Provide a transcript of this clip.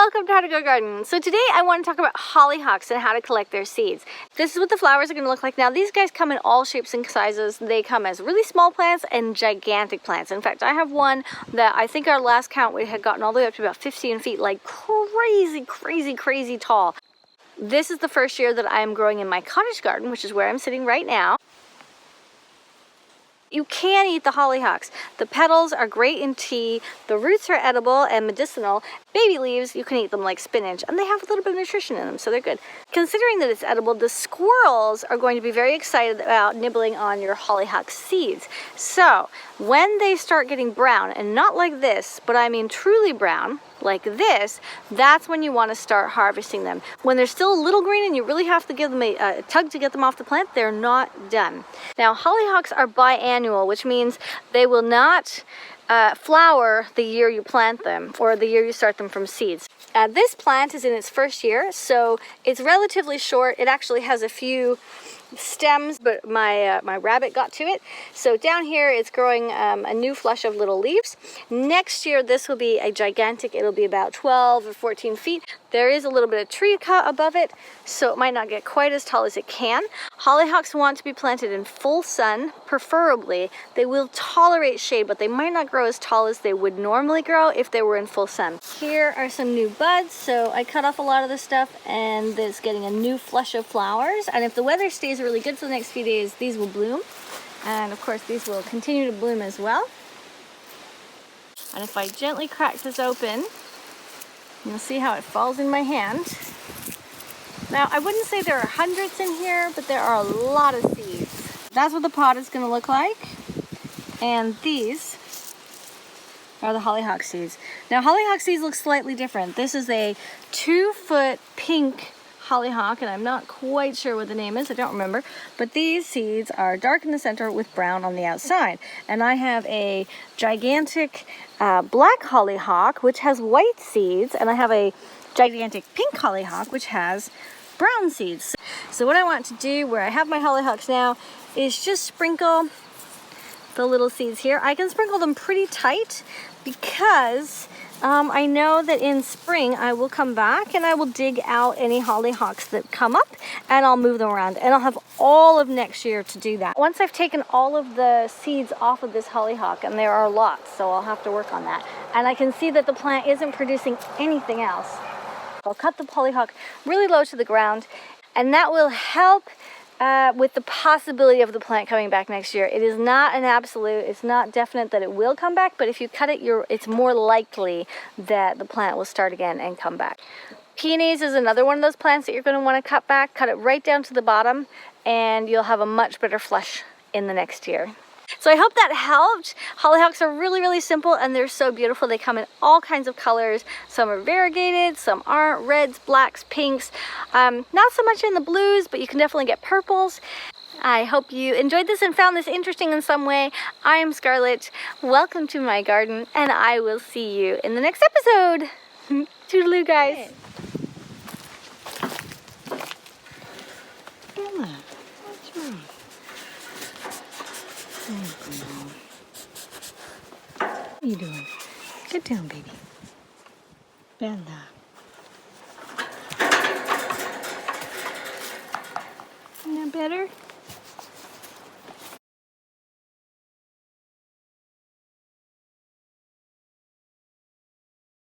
welcome to How to Grow Garden. So today I want to talk about hollyhocks and how to collect their seeds. This is what the flowers are going to look like. Now these guys come in all shapes and sizes. They come as really small plants and gigantic plants. In fact, I have one that I think our last count we had gotten all the way up to about 15 feet, like crazy tall. This is the first year that I am growing in my cottage garden, which is where I'm sitting right now. You can eat the hollyhocks. The petals are great in tea, the roots are edible and medicinal. Baby leaves, you can eat them like spinach, and they have a little bit of nutrition in them, so they're good. Considering that it's edible, the squirrels are going to be very excited about nibbling on your hollyhock seeds. So when they start getting brown, and not like this, but I mean truly brown, like this, that's when you want to start harvesting them. When they're still a little green and you really have to give them a tug to get them off the plant, they're not done. Now hollyhocks are biannual, which means they will not flower the year you plant them or the year you start them from seeds. This plant is in its first year, so it's relatively short. It actually has a few stems, but my rabbit got to it. So down here it's growing a new flush of little leaves. Next year this will be a gigantic, it'll be about 12 or 14 feet. There is a little bit of tree cut above it, so it might not get quite as tall as it can. Hollyhocks want to be planted in full sun, preferably. They will tolerate shade, but they might not grow as tall as they would normally grow if they were in full sun. Here are some new buds, so I cut off a lot of this stuff and it's getting a new flush of flowers. And if the weather stays really good for the next few days, these will bloom. And of course these will continue to bloom as well. And if I gently crack this open, you'll see how it falls in my hand. Now, I wouldn't say there are hundreds in here, but there are a lot of seeds. That's what the pot is going to look like. And these are the hollyhock seeds. Now, hollyhock seeds look slightly different. This is a 2-foot pink hollyhock, and I'm not quite sure what the name is, I don't remember, but these seeds are dark in the center with brown on the outside. And I have a gigantic black hollyhock which has white seeds, and I have a gigantic pink hollyhock which has brown seeds. So what I want to do where I have my hollyhocks now is just sprinkle the little seeds here. I can sprinkle them pretty tight because I know that in spring I will come back and I will dig out any hollyhocks that come up and I'll move them around, and I'll have all of next year to do that. Once I've taken all of the seeds off of this hollyhock, and there are lots, so I'll have to work on that, and I can see that the plant isn't producing anything else, I'll cut the hollyhock really low to the ground, and that will help with the possibility of the plant coming back next year. It is not an absolute, it's not definite that it will come back, but if you cut it, it's more likely that the plant will start again and come back. Peonies is another one of those plants that you're going to want to cut back. Cut it right down to the bottom, and you'll have a much better flush in the next year. So I hope that helped. Hollyhocks are really simple, and they're so beautiful. They come in all kinds of colors. Some are variegated, some aren't. Reds, blacks, pinks. Not so much in the blues, but you can definitely get purples. I hope you enjoyed this and found this interesting in some way. I am Scarlett. Welcome to my garden, and I will see you in the next episode. Toodaloo, guys. Bella, what's wrong? What are you doing? Get down, baby. Bella. Isn't that better?